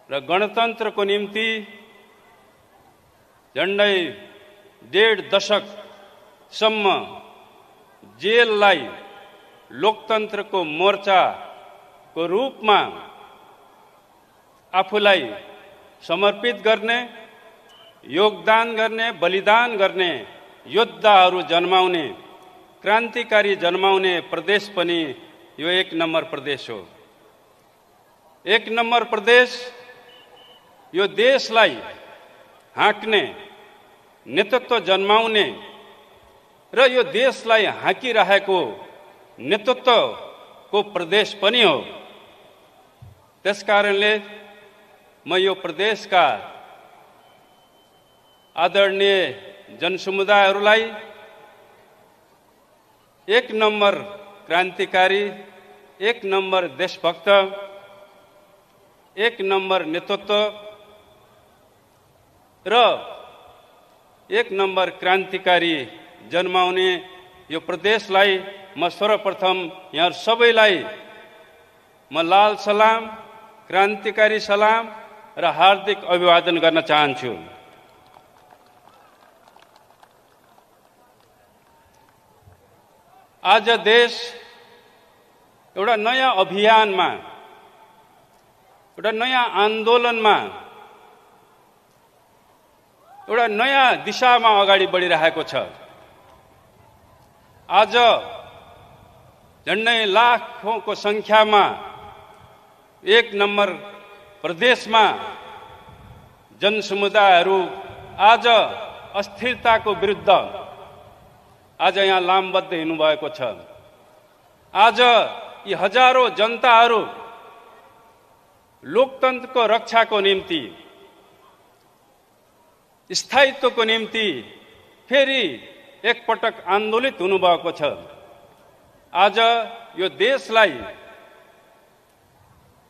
र गणतन्त्रको निम्ति झन्डै 1.5 दशकसम्म जेललाई लोकतन्त्रको मोर्चाको रूपमा आफूलाई समर्पित गर्ने, योगदान गर्ने, बलिदान गर्ने योद्धाहरू जन्माउने, क्रान्तिकारी जन्माउने प्रदेश पनि यो 1 नम्बर प्रदेश हो। 1 नम्बर प्रदेश यो देशलाई हाँक्ने, नेतृत्व जन्माउने र यो देशलाई हाँकिरहेको नेतृत्वको प्रदेश पनि हो। त्यसकारणले म यो प्रदेशका आदरणीय जनसमुदायहरूलाई 1 नम्बर क्रान्तिकारी, 1 नम्बर देशभक्त, 1 नम्बर नेतृत्व र 1 नम्बर क्रान्तिकारी जन्माउने यो प्रदेशलाई म सर्वप्रथम यहाँ सबैलाई म लाल सलाम, क्रान्तिकारी सलाम र हार्दिक अभिवादन गर्न चाहन्छु। आज देश एउटा नयाँ अभियानमा, एउटा नयाँ आन्दोलनमा, एउटा नयाँ दिशामा अगाडि बढिरहेको छ। आज झन्डै लाखौंको संख्यामा 1 नम्बर प्रदेशमा जनसमुदायहरू आज अस्थिरताको विरुद्ध आज यहाँ लामबद्ध हिँड्नुभएको छ। आज यी हजारौं जनताहरू लोकतन्त्रको रक्षाको निम्ति, स्थायित्वको निम्ति फेरि एकपटक आन्दोलित हुनुभएको छ। आज यो देशलाई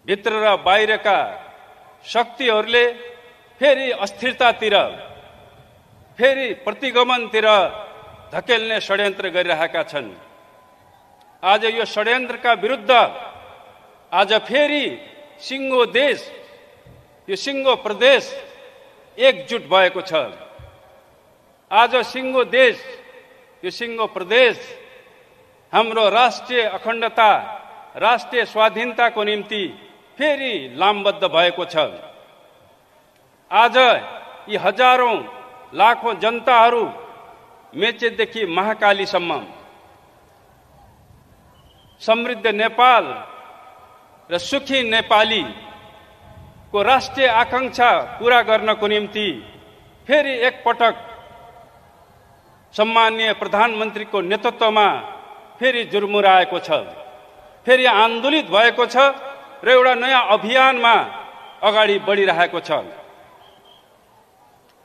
भित्र र बाहिरका शक्तिहरूले फेरि अस्थिरतातिर, फेरि प्रतिगमनतिर धकेल्ने षड्यन्त्र गरिरहेका छन्। आज यो षड्यन्त्रका विरुद्ध आज फेरि सिङ्गो देश, यो सिङ्गो प्रदेश एकजुट भएको छ। आज सिङ्गो देश, यो सिङ्गो प्रदेश हाम्रो राष्ट्रिय अखण्डता, राष्ट्रिय स्वाधीनताको निम्ति फेरि लामबद्ध भएको छ। आज यी हजारौं लाखौं जनताहरू मेचेदेखि महाकालीसम्म समृद्ध नेपाल र सुखी नेपालीको राष्ट्रिय आकांक्षा पूरा गर्नको निम्ति फेरि एकपटक सम्माननीय प्रधानमन्त्रीको नेतृत्वमा फेरि जुर्मुराएको छ, फेरि आन्दोलित भएको छ र एउटा नयाँ अभियानमा अगाडि बढिरहेको छ।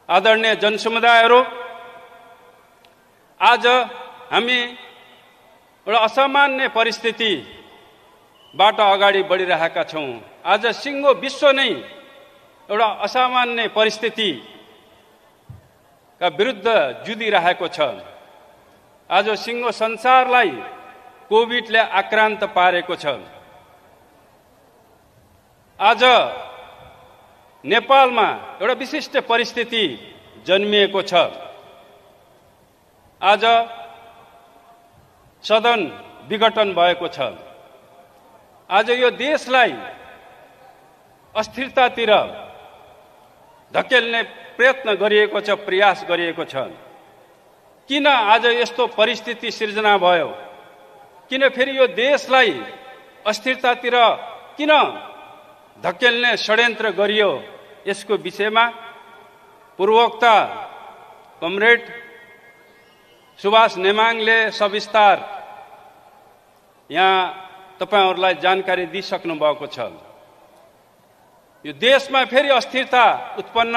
आदरणीय जनसमुदायहरू, आज हामी एउटा असामान्य परिस्थितिबाट अगाडि बढिरहेका छौँ। आज सिङ्गो विश्व नै एउटा असामान्य परिस्थितिका विरुद्ध जुधिरहेको छ। आज सिङ्गो संसारलाई कोभिडले आक्रान्त पारेको छ। आज नेपालमा एउटा विशिष्ट परिस्थिति जन्मिएको छ। आज सदन विघटन भएको छ। आज यो देशलाई अस्थिरतातिर धकेल्ने प्रयत्न गरिएको छ, प्रयास गरिएको छ। किन आज यस्तो परिस्थिति सिर्जना भयो? किन फेरि यो देशलाई अस्थिरतातिर किन धकेल्ने षड्यन्त्र गरियो? यसको विषयमा पूर्वोक्ता कमरेड सुभाष नेमाङले सविस्तार यहाँ तपाईहरुलाई जानकारी दिइसक्नु भएको छ। यो देशमा फेरि अस्थिरता उत्पन्न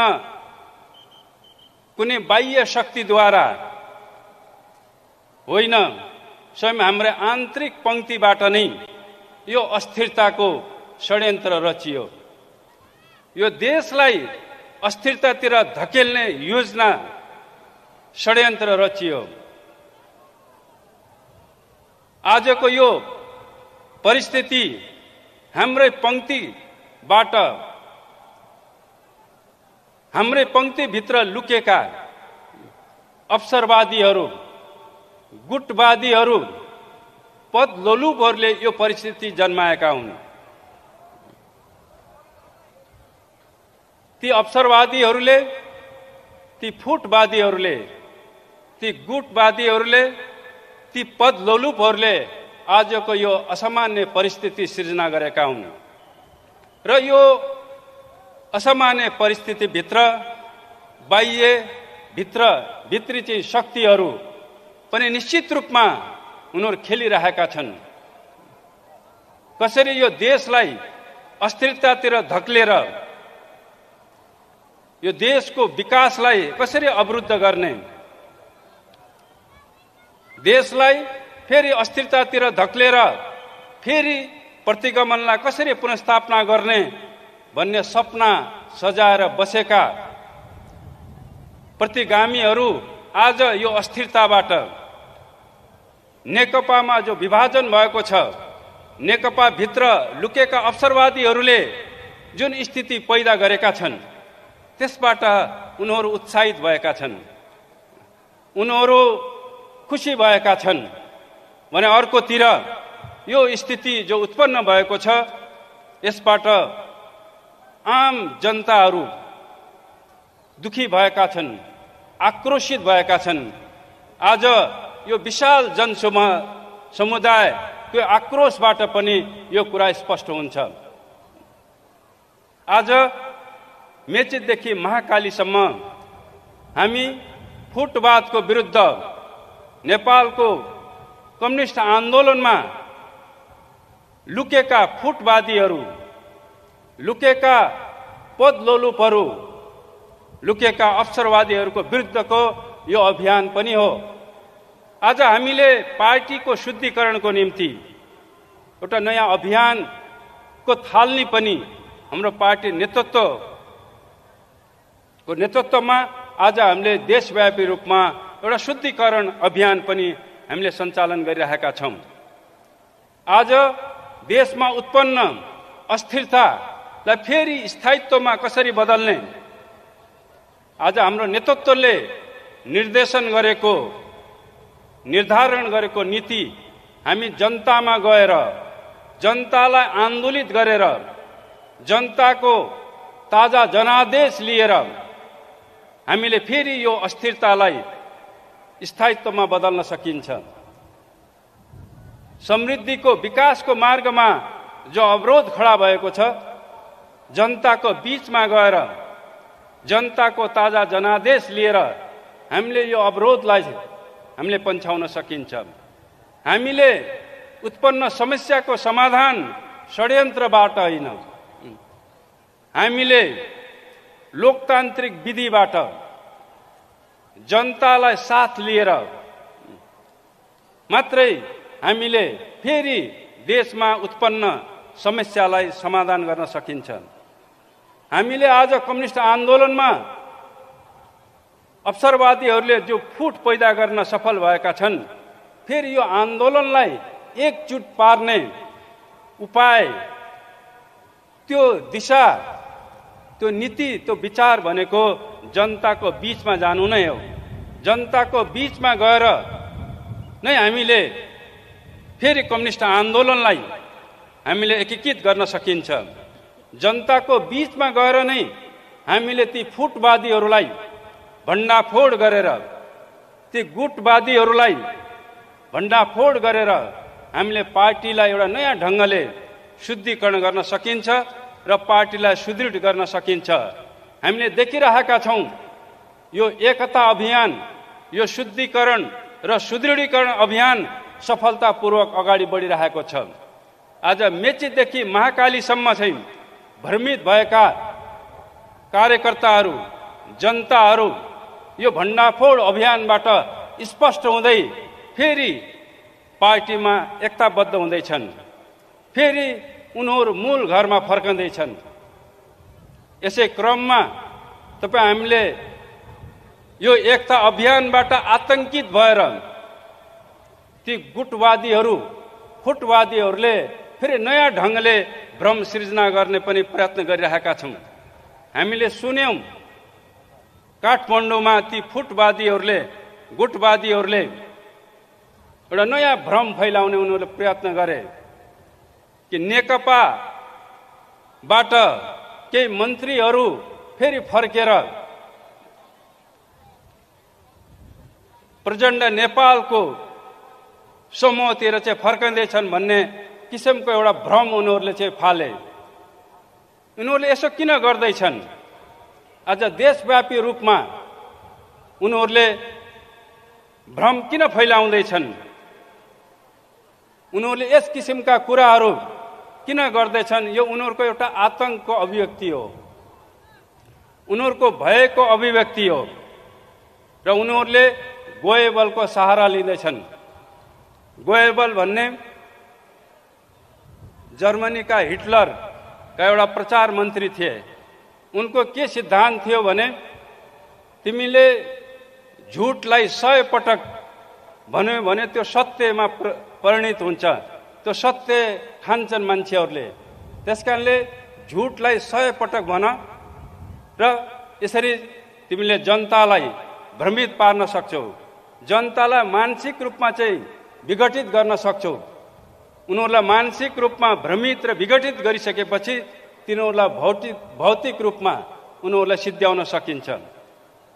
कुनै बाह्य शक्तिद्वारा होइन, स्वयं हाम्रो आन्तरिक पंक्तिबाट नै यो अस्थिरताको षड्यन्त्र रचियो। यो देशलाई अस्थिरतातिर धकेल्ने योजना षड्यन्त्र रचियो। आजको यो परिस्थिति हाम्रै पंक्तिबाट हाम्रै पंक्तिभित्र लुकेका अवसरवादीहरू, गुटवादीहरू, पदलोलुपहरूले यो परिस्थिति जन्माएका हुन्। ती अवसरवादीहरूले, ती फुटवादीहरूले, ती गुटवादीहरूले, ती पदलोलुपहरूले आजको यो असामान्य परिस्थिति सिर्जना गरेका हुन्। र यो असामान्य परिस्थितिभित्र भित्री चाहिँ शक्तिहरू पनि निश्चित रूपमा उनीहरू खेलिरहेका छन्। कसरी यो देशलाई अस्थिरतातिर धकेलेर यो देशको विकासलाई कसरी अवरुद्ध गर्ने, देशलाई फेरि अस्थिरतातिर धकेलेर फेरि प्रतिगमनलाई कसरी पुनर्स्थापना गर्ने भन्ने सपना सजाएर बसेका प्रतिगामीहरू आज यो अस्थिरताबाट, नेकपामा जो विभाजन भएको छ, नेकपा भित्र लुकेका अवसरवादीहरूले जुन स्थिति पैदा गरेका छन् त्यसबाट उनीहरू उत्साहित भएका छन्, उनीहरू खुसी भएका छन् भने अर्कोतिर यो स्थिति जो उत्पन्न भएको छ यसबाट आम जनताहरू दुखी भएका छन्, आक्रोशित भएका छन्। आज यो विशाल जनसमुदायको आक्रोशबाट पनि यो कुरा स्पष्ट हुन्छ। आज मेचीदेखि महाकालीसम्म हामी फुटवादको विरुद्ध नेपालको कम्युनिस्ट आन्दोलनमा लुकेका फुटवादीहरू, लुकेका पदलोलुपहरू, लुकेका अवसरवादीहरूको विरुद्धको यो अभियान पनि हो। आज हामीले पार्टीको शुद्धिकरणको निम्ति एउटा नयाँ अभियानको थाल्ने पनि हाम्रो पार्टी नेतृत्वको नेतृत्वमा आज हामीले देशव्यापी रूपमा एउटा शुद्धिकरण अभियान पनि हामीले सञ्चालन गरिरहेका छौँ। आज देशमा उत्पन्न अस्थिरतालाई फेरि स्थायित्वमा कसरी बदल्ने, आज हाम्रो नेतृत्वले निर्धारण गरेको नीति हामी जनतामा गएर जनतालाई आन्दोलित गरेर जनताको ताजा जनादेश लिएर हामीले फेरि यो अस्थिरतालाई स्थायित्वमा बदल्न सकिन्छ। समृद्धिको विकासको मार्गमा जो अवरोध खडा भएको छ, जनताको बीचमा गएर जनताको ताजा जनादेश लिएर हामीले यो अवरोधलाई हामीले पन्छाउन सकिन्छ। हामीले उत्पन्न समस्याको समाधान षड्यन्त्रबाट होइन, हामीले लोकतान्त्रिक विधिबाट जनतालाई साथ लिएर मात्रै हामीले फेरि देशमा उत्पन्न समस्यालाई समाधान गर्न सकिन्छ। हामीले आज कम्युनिस्ट आन्दोलनमा अवसरवादीहरूले जो फुट पैदा गर्न सफल भएका छन्, फेरि यो आन्दोलनलाई एकजुट पार्ने उपाय, त्यो दिशा, त्यो नीति, त्यो विचार भनेको जनताको बीचमा जानु नै हो। जनताको बीचमा गएर नै हामीले फेरि कम्युनिस्ट आन्दोलनलाई हामीले एकीकृत गर्न सकिन्छ। जनताको बीचमा गएर नै हामीले ती फुटवादीहरूलाई भण्डाफोड गरेर, ती गुटवादीहरूलाई भण्डाफोड गरेर हामीले पार्टीलाई एउटा नयाँ ढङ्गले शुद्धिकरण गर्न सकिन्छ र पार्टीलाई सुदृढ गर्न सकिन्छ। हामीले देखिरहेका छौँ यो एकता अभियान, यो शुद्धिकरण र सुदृढीकरण अभियान सफलतापूर्वक अगाडि बढिरहेको छ। आज मेचीदेखि महाकालीसम्म चाहिँ भ्रमित भएका कार्यकर्ताहरू, जनताहरू यो भण्डाफोड अभियानबाट स्पष्ट हुँदै फेरि पार्टीमा एकताबद्ध हुँदैछन्, फेरि उनीहरू मूल घरमा फर्कँदैछन्। यसै क्रममा हामीले यो एकता अभियानबाट आतंकित भएर ती गुटवादीहरू, फुटवादीहरूले फेरि नयाँ ढङ्गले भ्रम सृजना गर्ने पनि प्रयत्न गरिरहेका छौँ। हामीले सुन्यौँ काठमाडौँमा ती फुटवादीहरूले गुटवादीहरूले एउटा नयाँ भ्रम फैलाउने उनीहरूले प्रयत्न गरे कि नेकपाबाट केही मन्त्रीहरू फेरि फर्केर प्रचण्ड नेपालको समूहतिर चाहिँ फर्कँदैछन् भन्ने किसिमको एउटा भ्रम उनीहरूले चाहिँ फाले। उनीहरूले यसो किन गर्दैछन्? आज देशव्यापी रूपमा उनीहरूले भ्रम किन फैलाउँदैछन्? उनीहरूले यस किसिमका कुराहरू किन गर्दैछन्? यो उनीहरूको एउटा आतंकको अभिव्यक्ति हो, उनीहरूको भयको अभिव्यक्ति हो र उनीहरूले गोएबलको सहारा लिँदैछन्। गोएबल भन्ने जर्मनीका हिटलरका एउटा प्रचार मन्त्री थिए। उनको के सिद्धान्त थियो भने तिमीले झुटलाई 100 पटक भन्यो भने त्यो सत्यमा परिणत हुन्छ, त्यो सत्य ठान्छन् मान्छेहरूले। त्यसकारणले झुटलाई 100 पटक भन र यसरी तिमीले जनतालाई भ्रमित पार्न सक्छौ, जनतालाई मानसिक रूपमा चाहिँ विघटित गर्न सक्छौ। उनीहरूलाई मानसिक रूपमा भ्रमित र विघटित गरिसकेपछि तिनीहरूलाई भौतिक रूपमा उनीहरूलाई सिद्ध्याउन सकिन्छ।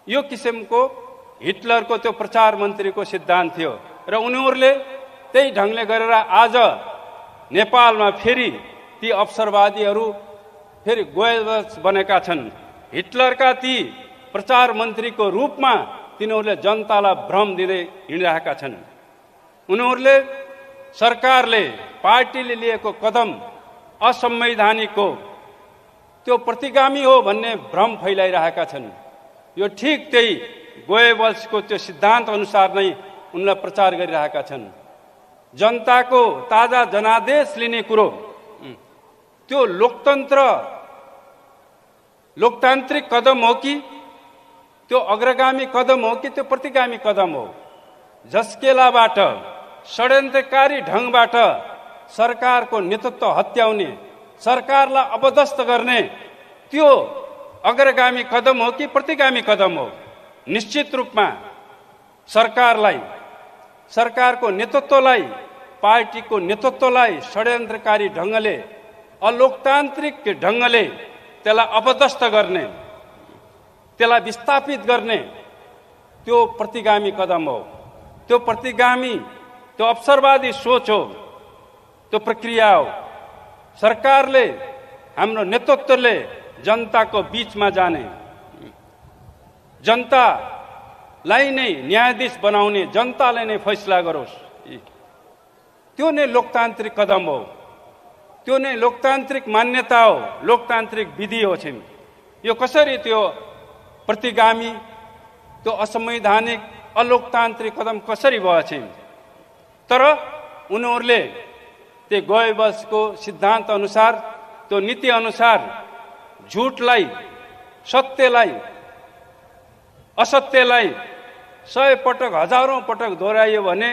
यो किसिमको हिटलरको त्यो प्रचार मन्त्रीको सिद्धान्त थियो र उनीहरूले त्यही ढङ्गले गरेर आज नेपालमा फेरि ती अवसरवादीहरू फेरि गोएबल्स बनेका छन्। हिटलरका ती प्रचार मन्त्रीको रूपमा तिनीहरूले जनतालाई भ्रम दिँदै हिँडिरहेका छन्। उनीहरूले सरकारले पार्टीले लिएको कदम असंवैधानिक हो, त्यो प्रतिगामी हो भन्ने भ्रम फैलाइरहेका छन्। यो ठिक त्यही गोएबल्सको त्यो सिद्धान्त अनुसार नै उनलाई प्रचार गरिरहेका छन्। जनताको ताजा जनादेश लिने कुरो त्यो लोकतान्त्रिक कदम हो कि त्यो अग्रगामी कदम हो कि त्यो प्रतिगामी कदम हो? झस्केलाबाट षड्यन्त्रकारी ढङ्गबाट सरकारको नेतृत्व हत्याउने, सरकारलाई अपदस्थ गर्ने त्यो अग्रगामी कदम हो कि प्रतिगामी कदम हो? निश्चित रूपमा सरकारको नेतृत्वलाई, पार्टीको नेतृत्वलाई षड्यन्त्रकारी ढङ्गले, अलोकतान्त्रिक ढङ्गले त्यसलाई अपदस्थ गर्ने, त्यसलाई विस्थापित गर्ने त्यो प्रतिगामी कदम हो। त्यो प्रतिगामी, त्यो अवसरवादी सोच हो, त्यो प्रक्रिया हो। सरकारले, हाम्रो नेतृत्वले जनताको बीचमा जाने, जनतालाई नै न्यायाधीश बनाउने, जनताले नै फैसला गरोस्, त्यो नै लोकतान्त्रिक कदम हो, त्यो नै लोकतान्त्रिक मान्यता हो, लोकतान्त्रिक विधि हो। छिन् यो कसरी त्यो प्रतिगामी, त्यो असंवैधानिक, अलोकतान्त्रिक कदम कसरी भयो? छिन् तर उनीहरूले त्यो गोएबल्सको सिद्धान्त अनुसार, त्यो नीति अनुसार झुटलाई, सत्यलाई, असत्यलाई 100 पटक, हजारौं पटक दोहोऱ्याइयो भने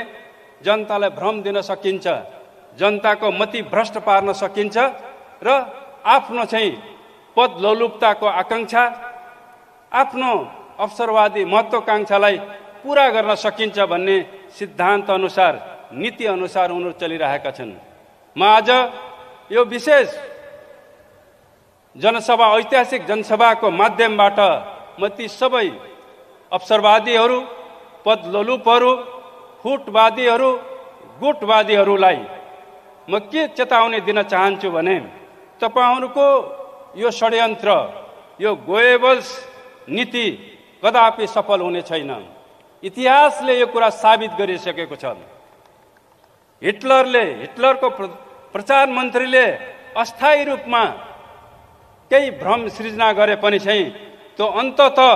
जनतालाई भ्रम दिन सकिन्छ, जनताको मति भ्रष्ट पार्न सकिन्छ र आफ्नो चाहिँ पद लोलुपताको आकांक्षा, आफ्नो अवसरवादी महत्वाकांक्षालाई पूरा गर्न सकिन्छ भन्ने सिद्धान्त अनुसार, नीति अनुसार उनीहरू चलिरहेका छन्। म आज यो विशेष जनसभा, ऐतिहासिक जनसभाको माध्यमबाट म ती सबै अवसरवादीहरू, पदलोलुपहरू, फुटवादीहरू, गुटवादीहरूलाई म के चेतावनी दिन चाहन्छु भने तपाईहरूको यो षड्यन्त्र, यो गोएबल्स नीति कदापि सफल हुने छैन। इतिहासले यो कुरा साबित गरिसकेको छ। हिटलरको प्रचार मन्त्रीले अस्थायी रूपमा केही भ्रम सृजना गरे पनि चाहिँ त्यो अन्ततः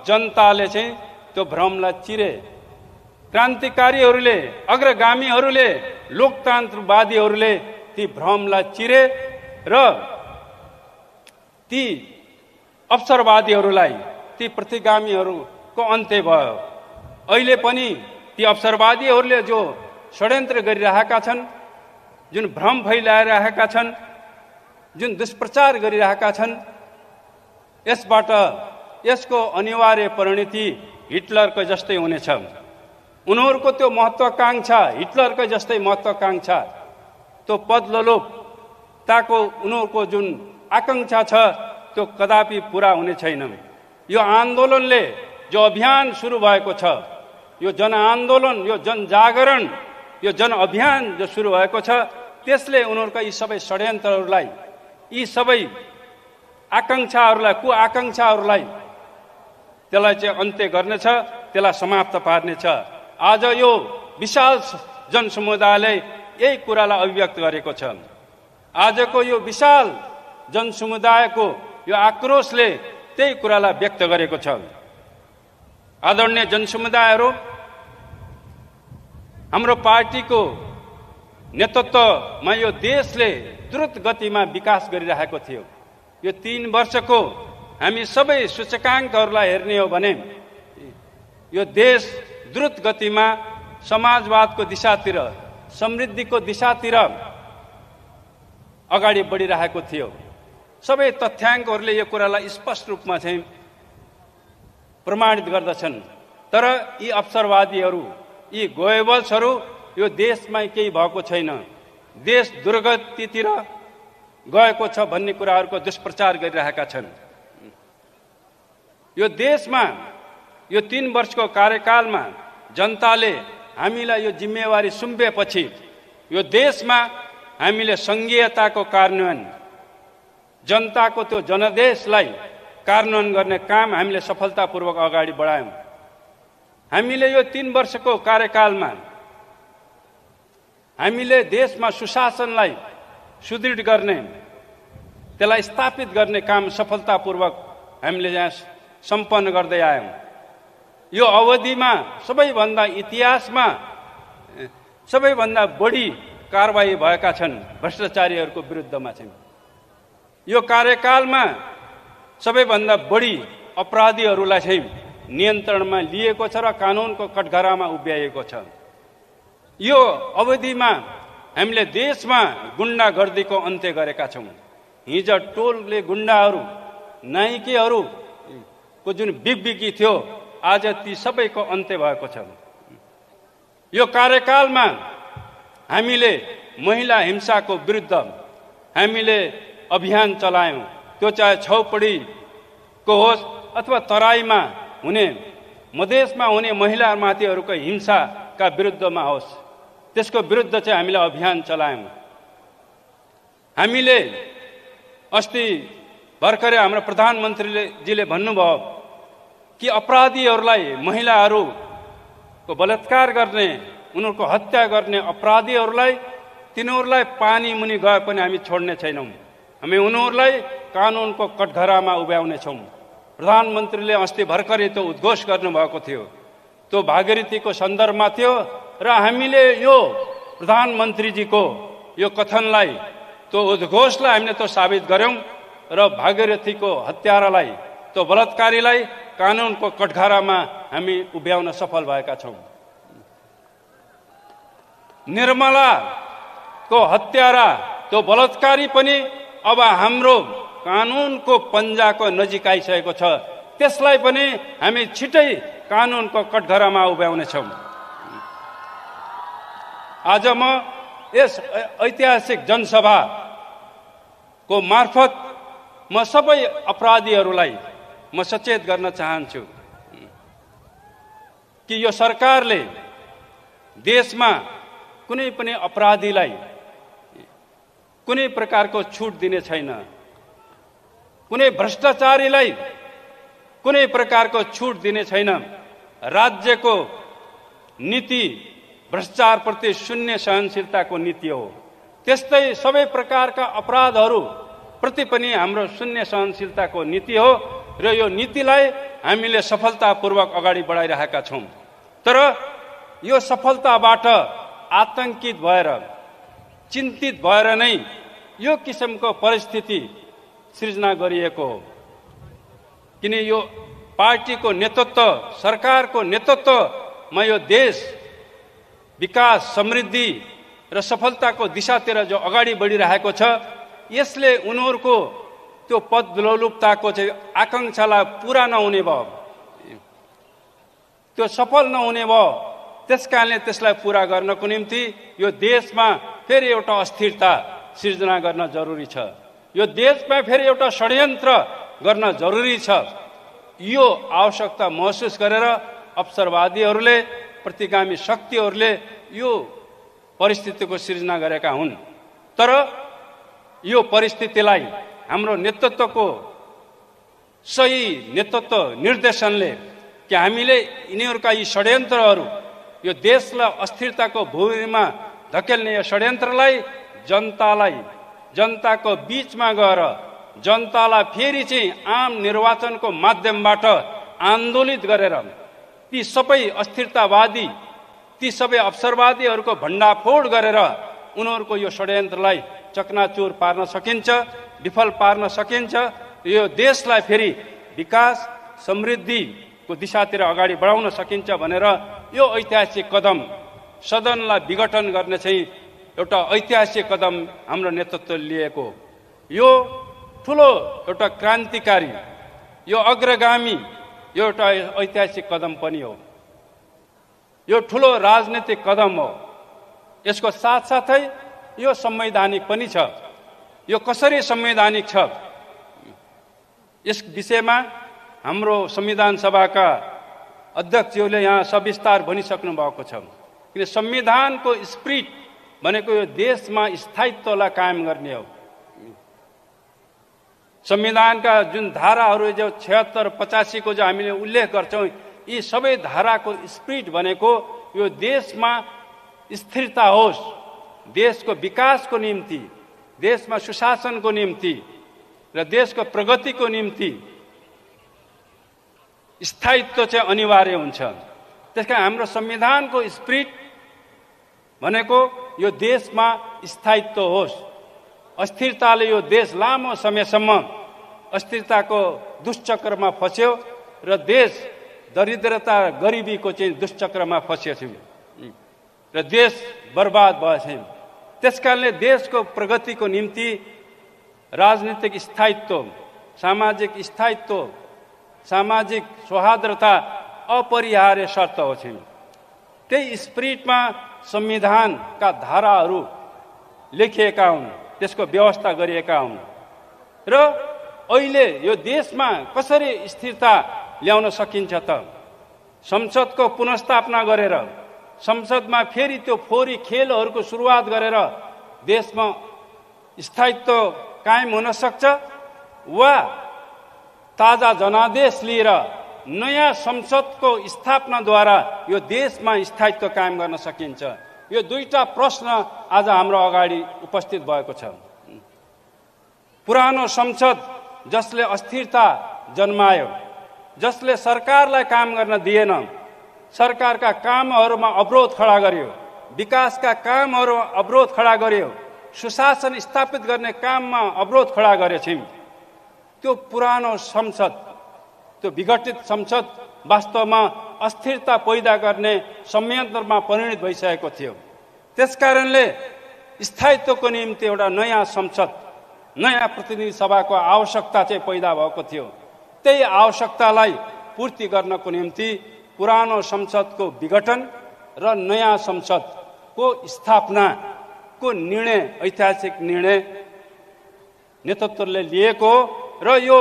जनताले चाहिँ त्यो भ्रमलाई चिरे। क्रान्तिकारीहरूले, अग्रगामीहरूले, लोकतन्त्रवादीहरूले ती भ्रमलाई चिरे र ती अवसरवादीहरूलाई, ती प्रतिगामीहरूको अन्त्य भयो। अहिले पनि ती अवसरवादीहरूले जो षड्यन्त्र गरिरहेका छन्, जुन भ्रम फैलाइरहेका छन्, जुन दुष्प्रचार गरिरहेका छन्, यसबाट यसको अनिवार्य परिणति हिटलरको जस्तै हुनेछ। उनीहरूको त्यो महत्त्वाकांक्षा हिटलरकै जस्तै महत्त्वाकांक्षा, त्यो पदलोलुपताको उनीहरूको जुन आकांक्षा छ त्यो कदापि पूरा हुने छैन। यो आन्दोलनले जो अभियान सुरु भएको छ, यो जनआन्दोलन, यो जनजागरण, यो जनअभियान जो सुरु भएको छ, त्यसले उनीहरूका यी सबै षड्यन्त्रहरूलाई, यी सबै आकांक्षाहरूलाई, कुआकांक्षाहरूलाई त्यसलाई चाहिँ अन्त्य गर्नेछ, त्यसलाई समाप्त पार्नेछ। आज यो विशाल जनसमुदायले यही कुरालाई अभिव्यक्त गरेको छ। आजको यो विशाल जनसमुदायको यो आक्रोशले त्यही कुरालाई व्यक्त गरेको छ। आदरणीय जनसमुदायहरू, हाम्रो पार्टीको नेतृत्वमा यो देशले द्रुत गतिमा विकास गरिरहेको थियो। यो 3 वर्षको हामी सबै सूचकाङ्कहरूलाई हेर्ने हो भने यो देश द्रुत गतिमा समाजवादको दिशातिर, समृद्धिको दिशातिर अगाडि बढिरहेको थियो। सबै तथ्याङ्कहरूले यो कुरालाई स्पष्ट रूपमा चाहिँ प्रमाणित गर्दछन्। तर यी अवसरवादीहरू, यी गोएबल्सहरू यो देशमा केही भएको छैन, देश दुर्गतितिर गएको छ भन्ने कुराहरूको दुष्प्रचार गरिरहेका छन्। यो देशमा यो 3 वर्षको कार्यकालमा जनताले हामीलाई यो जिम्मेवारी सुम्पेपछि यो देशमा हामीले संघीयताको कार्यान्वयन, जनताको त्यो जनादेशलाई कार्यान्वयन गर्ने काम हामीले सफलतापूर्वक अगाडि बढायौँ। हामीले यो 3 वर्षको कार्यकालमा हामीले देशमा सुशासनलाई सुदृढ गर्ने, त्यसलाई स्थापित गर्ने काम सफलतापूर्वक हामीले यहाँ सम्पन्न गर्दै आयौँ। यो अवधिमा सबैभन्दा इतिहासमा सबैभन्दा बढी कारबाही भएका छन् भ्रष्टाचारीहरूको विरुद्धमा चाहिँ। यो कार्यकालमा सबैभन्दा बढी अपराधीहरूलाई चाहिँ नियन्त्रणमा लिएको छ र कानुनको कठघरामा उभ्याइएको छ। यो अवधिमा हामीले देशमा गुण्डागर्दीको अन्त्य गरेका छौँ। हिजो टोलले गुण्डाहरू, नाइकेहरूको जुन बिगबिगी थियो, आज ती सबैको अन्त्य भएको छ। यो कार्यकालमा हामीले महिला हिंसाको विरुद्ध हामीले अभियान चलायौँ। त्यो चाहे छौपडीको होस् अथवा तराईमा हुने, मधेसमा हुने महिलामाथिहरूको हिंसाका विरुद्धमा होस्, त्यसको विरुद्ध चाहिँ हामीले अभियान चलायौँ। हामीले अस्ति भर्खरै हाम्रो प्रधानमन्त्रीजीले भन्नुभयो कि अपराधीहरूलाई, महिलाहरूको बलात्कार गर्ने, उनीहरूको हत्या गर्ने अपराधीहरूलाई, तिनीहरूलाई पानी मुनि गए पनि हामी छोड्ने छैनौँ। हामी उनीहरूलाई कानुनको कठघरामा उभ्याउनेछौँ। प्रधानमन्त्रीले अस्ति भर्खरै त्यो उद्घोष गर्नुभएको थियो, त्यो भागीरथीको सन्दर्भमा थियो र हामीले यो प्रधानमन्त्रीजीको यो कथनलाई, त्यो उद्घोषलाई हामीले त्यो साबित गर्यौँ र भागीरथीको हत्यारालाई, त्यो बलात्कारीलाई कानुनको कठघरामा हामी उभ्याउन सफल भएका छौँ। निर्मलाको हत्यारा, त्यो बलात्कारी पनि अब हाम्रो कानुनको पन्जाको नजिक आइसकेको छ। त्यसलाई पनि हामी छिटै कानुनको कठघरामा उभ्याउनेछौँ। आज म यस ऐतिहासिक जनसभाको मार्फत म सबै अपराधीहरूलाई म सचेत गर्न चाहन्छु कि यो सरकारले देशमा कुनै पनि अपराधीलाई कुनै प्रकारको छुट दिने छैन, कुनै भ्रष्टाचारीलाई कुनै प्रकारको छुट दिने छैन। राज्यको नीति भ्रष्टाचारप्रति शून्य सहनशीलताको नीति हो। त्यस्तै सबै प्रकारका अपराधहरू प्रति पनि हाम्रो शून्य सहनशीलताको नीति हो र यो नीतिलाई हामीले सफलतापूर्वक अगाडि बढाइरहेका छौँ। तर यो सफलताबाट आतंकित भएर, चिन्तित भएर नै यो किसिमको परिस्थिति सृजना गरिएको हो। किन यो पार्टीको नेतृत्व, सरकारको नेतृत्वमा यो देश विकास, समृद्धि र सफलताको दिशातिर जो अगाडि बढिरहेको छ, यसले उनीहरूको त्यो पद लोलुपताको चाहिँ आकांक्षालाई पुरा नहुने भयो, त्यो सफल नहुने भयो। त्यसकारणले त्यसलाई पुरा गर्नको निम्ति यो देशमा फेरि एउटा अस्थिरता सिर्जना गर्न जरुरी छ। यो देशमा फेरि एउटा षड्यन्त्र गर्न जरुरी छ। यो आवश्यकता महसुस गरेर अवसरवादीहरूले, प्रतिगामी शक्तिहरूले यो परिस्थितिको सिर्जना गरेका हुन्। तर यो परिस्थितिलाई हाम्रो नेतृत्वको सही नेतृत्व निर्देशनले कि हामीले यिनीहरूका यी षड्यन्त्रहरू, यो देशलाई अस्थिरताको भूमिमा धकेल्ने यो षड्यन्त्रलाई जनताको बीचमा गएर जनतालाई फेरि चाहिँ आम निर्वाचनको माध्यमबाट आन्दोलित गरेर ती सबै अस्थिरतावादी, ती सबै अवसरवादीहरूको भण्डाफोड गरेर उनीहरूको यो षड्यन्त्रलाई चकनाचुर पार्न सकिन्छ, विफल पार्न सकिन्छ। यो देशलाई फेरि विकास समृद्धिको दिशातिर अगाडि बढाउन सकिन्छ भनेर यो ऐतिहासिक कदम, सदनलाई विघटन गर्ने चाहिँ एउटा ऐतिहासिक कदम हाम्रो नेतृत्वले लिएको। यो ठुलो एउटा क्रान्तिकारी, यो अग्रगामी, यो एउटा ऐतिहासिक कदम पनि हो। यो ठुलो राजनीतिक कदम हो। यसको साथसाथै यो संवैधानिक पनि छ। यो कसरी संवैधानिक छ यस विषयमा हाम्रो संविधान सभाका अध्यक्षज्यूले यहाँ सविस्तार भनिसक्नु भएको छ। किन संविधानको स्पिरिट भनेको यो देशमा स्थायित्वलाई कायम गर्ने हो। संविधानका जुन धाराहरू जो 76, 85 को जो हामीले उल्लेख गर्छौँ, यी सबै धाराको स्पिरिट भनेको यो देशमा स्थिरता होस्, देशको विकासको निम्ति, देशमा सुशासनको निम्ति र देशको प्रगतिको निम्ति स्थायित्व चाहिँ अनिवार्य हुन्छ। त्यसकारण हाम्रो संविधानको स्पिरिट भनेको यो देशमा स्थायित्व होस्। अस्थिरताले यो देश लामो समयसम्म अस्थिरताको दुष्चक्रमा फस्यो र देश दरिद्रता गरिबीको चाहिँ दुष्चक्रमा फस्यो थियो र देश बर्बाद भयो। त्यसकारणले देशको प्रगतिको निम्ति राजनीतिक स्थायित्व, सामाजिक स्थायित्व, सामाजिक सौहार्दता अपरिहार्य शर्त हो। त्यही स्पिरिटमा संविधानका धाराहरू लेखिएका हुन्, त्यसको व्यवस्था गरिएका हुन्। र अहिले यो देशमा कसरी स्थिरता ल्याउन सकिन्छ त? संसदको पुनर्स्थापना गरेर, संसदमा फेरि त्यो फोहोरी खेलहरूको सुरुवात गरेर देशमा स्थायित्व कायम हुन सक्छ, वा ताजा जनादेश लिएर नयाँ संसदको स्थापनाद्वारा यो देशमा स्थायित्व कायम गर्न सकिन्छ? यो दुईटा प्रश्न आज हाम्रो अगाडि उपस्थित भएको छ। पुरानो संसद जसले अस्थिरता जन्मायो, जसले सरकारलाई काम गर्न दिएन, सरकारका कामहरूमा अवरोध खडा गर्यो, विकासका कामहरू अवरोध खडा गर्यो, सुशासन स्थापित गर्ने काममा अवरोध खडा गरेछौँ। त्यो पुरानो संसद, त्यो विघटित संसद वास्तवमा अस्थिरता पैदा गर्ने संयन्त्रमा परिणत भइसकेको थियो। त्यसकारणले स्थायित्वको निम्ति एउटा नयाँ संसद, नयाँ प्रतिनिधि सभाको आवश्यकता चाहिँ पैदा भएको थियो। त्यही आवश्यकतालाई पूर्ति गर्नको निम्ति पुरानो संसदको विघटन र नयाँ संसदको स्थापनाको निर्णय, ऐतिहासिक निर्णय नेतृत्वले लिएको र यो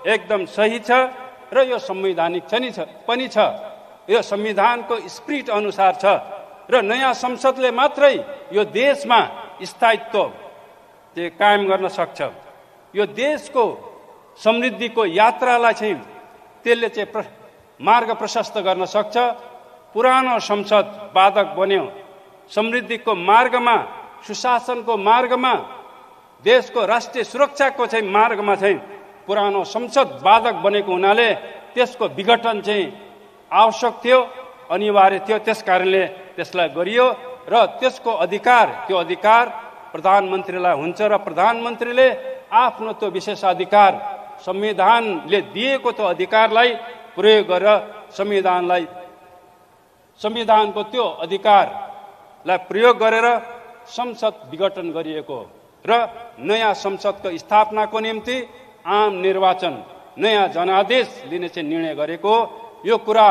एकदम सही छ र यो संवैधानिक पनि छ। यो संविधानको स्पिरिट अनुसार छ र नयाँ संसदले मात्रै यो देशमा स्थायित्व कायम गर्न सक्छ। यो देशको समृद्धिको यात्रालाई चाहिँ त्यसले चाहिँ मार्ग प्रशस्त गर्न सक्छ। पुरानो संसद बाधक बन्यो, समृद्धिको मार्गमा, सुशासनको मार्गमा, देशको राष्ट्रिय सुरक्षाको चाहिँ मार्गमा चाहिँ पुरानो संसद बाधक बनेको हुनाले त्यसको विघटन चाहिँ आवश्यक थियो, अनिवार्य थियो। त्यसकारणले त्यसलाई गरियो र त्यसको अधिकार, त्यो अधिकार प्रधानमन्त्रीलाई हुन्छ र प्रधानमन्त्रीले आफ्नो त्यो विशेषाधिकार, संविधानले दिएको त्यो अधिकारलाई प्रयोग गरेर संविधानको त्यो अधिकारलाई प्रयोग गरेर संसद विघटन गरिएको र नयाँ संसदको स्थापनाको निम्ति आम निर्वाचन नयाँ जनादेश लिने चाहिँ निर्णय गरेको यो कुरा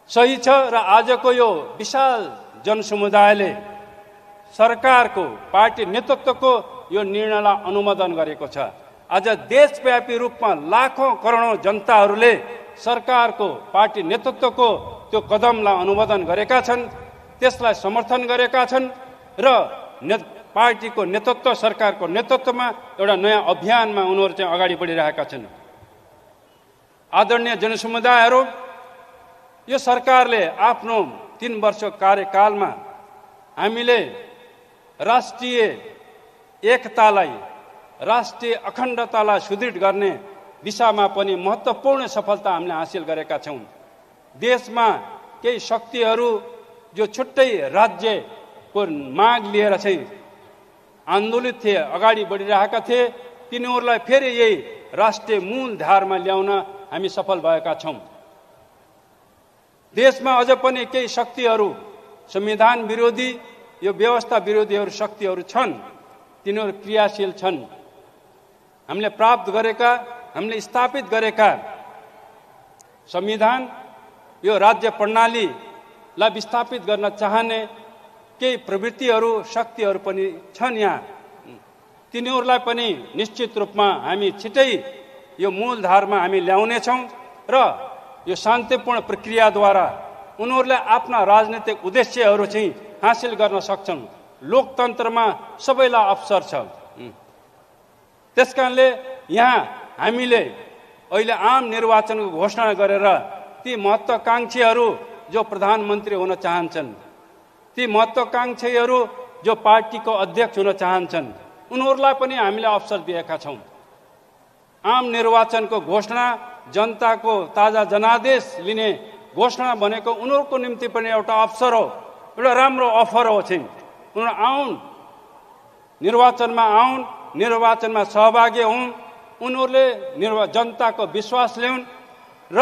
सही छ। र आजको यो विशाल जनसमुदायले सरकारको पार्टी नेतृत्वको यो निर्णयलाई अनुमोदन गरेको छ। आज देशव्यापी रूपमा लाखौं करोडौं जनताहरूले सरकारको पार्टी नेतृत्वको त्यो कदमलाई अनुमोदन गरेका छन्, त्यसलाई समर्थन गरेका छन् र पार्टीको नेतृत्व सरकारको नेतृत्वमा एउटा नयाँ अभियानमा उनीहरू चाहिँ अगाडि बढिरहेका छन्। आदरणीय जनसमुदायहरू, यो सरकारले आफ्नो 3 वर्ष कार्यकालमा हामीले राष्ट्रिय एकतालाई, राष्ट्रिय अखण्डतालाई सुदृढ गर्ने दिशामा पनि महत्त्वपूर्ण सफलता हामीले हासिल गरेका छौँ। देशमा केही शक्तिहरू जो छुट्टै राज्यको माग लिएर चाहिँ आन्दोलित थिए, अगाडि बढिरहेका थिए, तिनीहरूलाई फेरि यही राष्ट्रिय मूल धारमा ल्याउन हामी सफल भएका छौँ। देशमा अझ पनि केही शक्तिहरू संविधान विरोधी, यो व्यवस्था विरोधीहरू शक्तिहरू छन्, तिनीहरू क्रियाशील छन्। हामीले प्राप्त गरेका, हामीले स्थापित गरेका संविधान, यो राज्य प्रणालीलाई विस्थापित गर्न चाहने केही प्रवृत्तिहरू, शक्तिहरू पनि छन् यहाँ। तिनीहरूलाई पनि निश्चित रूपमा हामी छिटै यो मूलधारमा हामी ल्याउनेछौँ र यो शान्तिपूर्ण प्रक्रियाद्वारा उनीहरूले आफ्ना राजनीतिक उद्देश्यहरू चाहिँ हासिल गर्न सक्छन्। लोकतन्त्रमा सबैलाई अवसर छ। त्यसकारणले यहाँ हामीले अहिले आम निर्वाचनको घोषणा गरेर ती महत्त्वकांक्षीहरू जो प्रधानमन्त्री हुन चाहन्छन्, ती महत्त्वकांक्षीहरू जो पार्टीको अध्यक्ष हुन चाहन्छन्, उनीहरूलाई पनि हामीले अवसर दिएका छौँ। आम निर्वाचनको घोषणा, जनताको ताजा जनादेश लिने घोषणा भनेको उनीहरूको निम्ति पनि एउटा अवसर हो, एउटा राम्रो अफर हो चाहिँ। उनीहरू आउन्, निर्वाचनमा आउन्, निर्वाचनमा सहभागी हुन्, उनीहरूले जनताको विश्वास ल्याउन् र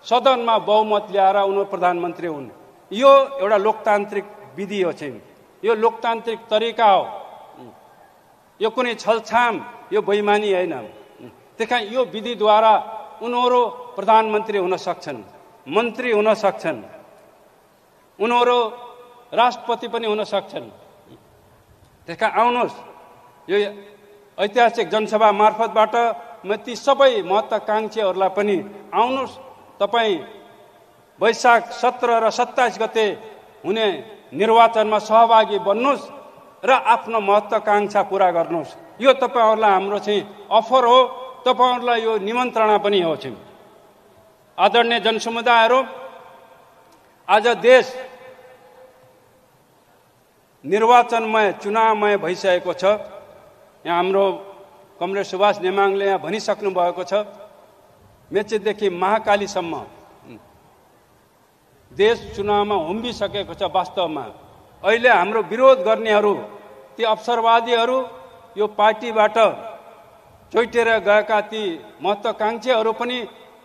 सदनमा बहुमत ल्याएर उनीहरू प्रधानमन्त्री हुन्। यो एउटा लोकतान्त्रिक विधि हो चाहिँ, यो लोकतान्त्रिक तरिका हो। यो कुनै छलछाम, यो बेइमानी होइन। त्यसकारण यो विधिद्वारा उनीहरू प्रधानमन्त्री हुन सक्छन्, मन्त्री हुन सक्छन्, उनीहरू राष्ट्रपति पनि हुन सक्छन्। त्यसकारण आउनुहोस्, यो ऐतिहासिक जनसभा मार्फतबाट म ती सबै महत्त्वकांक्षीहरूलाई पनि आउनुहोस्, तपाईँ वैशाख 17 र 27 गते हुने निर्वाचनमा सहभागी बन्नुहोस् र आफ्नो महत्त्वकांक्षा पूरा गर्नुहोस्। यो तपाईँहरूलाई हाम्रो चाहिँ अफर हो, तपाईँहरूलाई यो निमन्त्रणा पनि हो चाहिँ। आदरणीय जनसमुदायहरू, आज देश निर्वाचनमय, चुनावमय भइसकेको छ। यहाँ हाम्रो कमरेड सुभाष नेमाङले यहाँ भनिसक्नु भएको छ, मेचेदेखि महाकालीसम्म देश चुनावमा हुम्बिसकेको छ। वास्तवमा अहिले हाम्रो विरोध गर्नेहरू, ती अवसरवादीहरू, यो पार्टीबाट चोइटेर गएका ती महत्त्वकांक्षीहरू पनि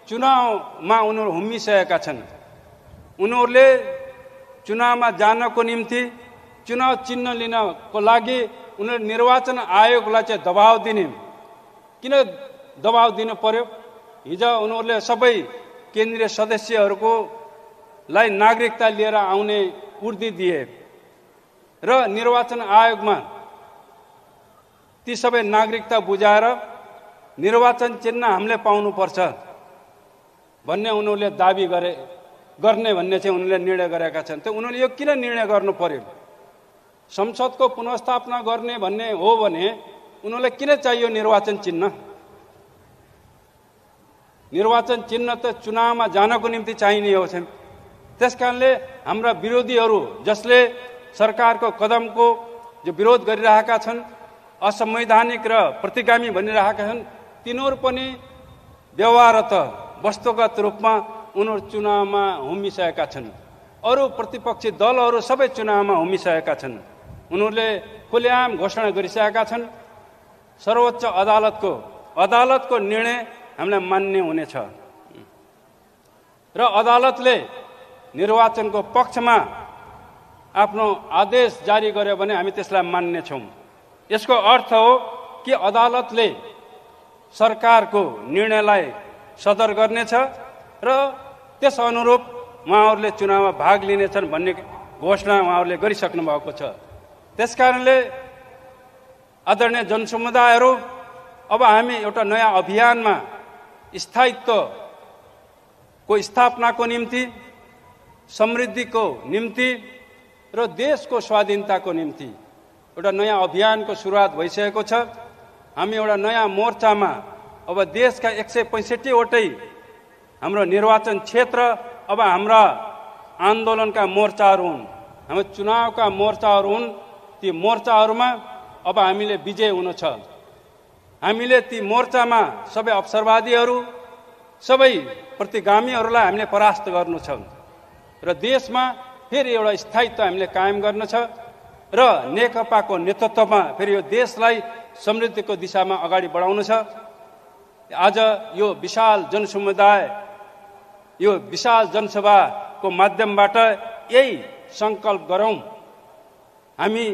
चुनावमा उनीहरू हुम्बिसकेका छन्। उनीहरूले चुनावमा जानको निम्ति, चुनाव चिन्ह लिनको लागि उनीहरू निर्वाचन आयोगलाई चाहिँ दबाव दिने। किन दबाव दिनु पर्यो? हिजो उनीहरूले सबै केन्द्रीय सदस्यहरूको लाई नागरिकता लिएर आउने उर्दी दिए र निर्वाचन आयोगमा ती सबै नागरिकता बुझाएर निर्वाचन चिन्ह हामीले पाउनुपर्छ भन्ने उनीहरूले दाबी गर्ने भन्ने चाहिँ उनीहरूले निर्णय गरेका छन्। त उनीहरूले यो किन निर्णय गर्नु पर्यो? संसदको पुनर्स्थापना गर्ने भन्ने हो भने उनीहरूलाई किन चाहियो निर्वाचन चिन्ह? निर्वाचन चिन्ह त चुनावमा जानको निम्ति चाहिने हो। त्यसकारणले हाम्रा विरोधीहरू जसले सरकारको कदमको जो विरोध गरिरहेका छन्, असंवैधानिक र प्रतिगामी भनिरहेका छन्, तिनीहरू पनि व्यवहारत वस्तुगत रूपमा उनीहरू चुनावमा हुम्बिसकेका छन्। अरू प्रतिपक्षी दलहरू सबै चुनावमा हुम्बिसकेका छन्। उनीहरूले खुलेआम घोषणा गरिसकेका छन्। सर्वोच्च अदालतको निर्णय हामीलाई मान्य हुनेछ र अदालतले निर्वाचनको पक्षमा आफ्नो आदेश जारी गर्यो भने हामी त्यसलाई मान्नेछौँ। यसको अर्थ हो कि अदालतले सरकारको निर्णयलाई सदर गर्नेछ र त्यस अनुरूप उहाँहरूले चुनावमा भाग लिनेछन् भन्ने घोषणा उहाँहरूले गरिसक्नु भएको छ। त्यसकारणले आदरणीय जनसमुदायहरू, अब हामी एउटा नयाँ अभियानमा स्थायित्वको स्थापनाको निम्ति, समृद्धिको निम्ति र देशको स्वाधीनताको निम्ति एउटा नयाँ अभियानको सुरुवात भइसकेको छ। हामी एउटा नयाँ मोर्चामा अब देशका 165 वटै हाम्रो निर्वाचन क्षेत्र अब हाम्रा आन्दोलनका मोर्चाहरू हुन्, हाम्रो चुनावका मोर्चाहरू हुन्। ती मोर्चाहरूमा अब हामीले विजय हुनु छ। हामीले ती मोर्चामा सबै अवसरवादीहरू, सबै प्रतिगामीहरूलाई हामीले परास्त गर्नु छ र देशमा फेरि एउटा स्थायित्व हामीले कायम गर्नु छ र नेकपाको नेतृत्वमा फेरि यो देशलाई समृद्धिको दिशामा अगाडि बढाउनु छ। आज यो विशाल जनसमुदाय, यो विशाल जनसभाको माध्यमबाट यही संकल्प गरौँ, हामी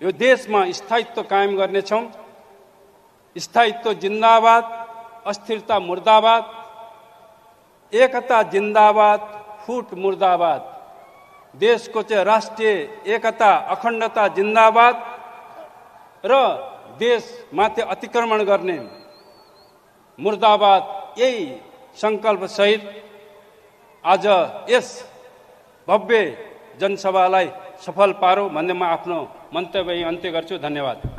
यो देशमा स्थायित्व कायम गर्नेछौँ। स्थायित्व जिन्दाबाद, अस्थिरता मुर्दाबाद, एकता जिन्दाबाद, फुट मुर्दाबाद। देशको चाहिँ राष्ट्रिय एकता अखण्डता जिन्दाबाद र देशमाथि अतिक्रमण गर्ने मुर्दाबाद, यही संकल्प सहित आज यस भव्य जनसभालाई सफल पारौँ भन्ने म आफ्नो मन्तव्य अन्त्य गर्छु। धन्यवाद।